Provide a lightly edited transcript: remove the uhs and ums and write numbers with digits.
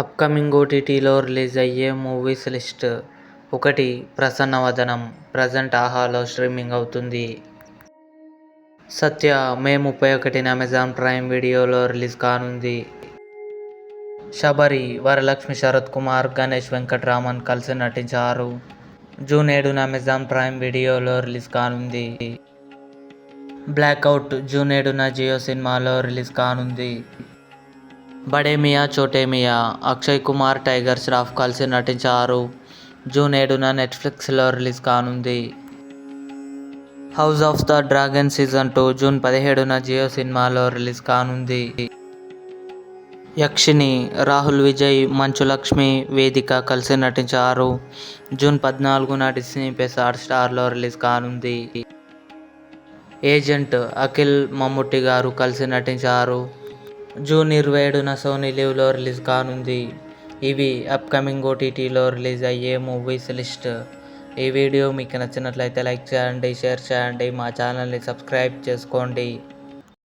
Upcoming ఓటీటీలో release అయ్యే movies list. 1. ప్రసన్నవదనం ప్రజెంట్ ఆహాలో స్ట్రీమింగ్ అవుతుంది. సత్య మే 31న అమెజాన్ ప్రైమ్ వీడియోలో రిలీజ్ కానుంది. శబరి వరలక్ష్మి శరత్ కుమార్, గణేష్ వెంకట్రామన్ కలిసి నటించారు. జూన్ 7న అమెజాన్ ప్రైమ్ వీడియోలో రిలీజ్ కానుంది. బ్లాక్అవుట్ జూన్ 7న జియో సినిమాలో రిలీజ్ కానుంది. బడే మియా చోటే మియా అక్షయ్ కుమార్, టైగర్ ష్రాఫ్ కలిసి నటించారు. జూన్ 7న నెట్ఫ్లిక్స్లో రిలీజ్ కానుంది. House of the dragon season 2 June 17న జియో సినిమాలో రిలీజ్ కానుంది. యక్షిని రాహుల్ విజయ్, మంచు లక్ష్మి, వేదిక కలిసి నటించారు. జూన్ 14న డిస్నీ ప్లస్ హాట్స్టార్లో రిలీజ్ కానుంది. ఏజెంట్ అఖిల్, మమ్ముట్టి గారు కలిసి నటించారు. జూన్ 27న సోనీ లివ్లో రిలీజ్ కానుంది. ఇవి అప్కమింగ్ ఓటీటీలో రిలీజ్ అయ్యే మూవీస్ లిస్ట్. ఈ వీడియో మీకు నచ్చినట్లయితే లైక్ చేయండి, షేర్ చేయండి, మా ఛానల్ని సబ్స్క్రైబ్ చేసుకోండి.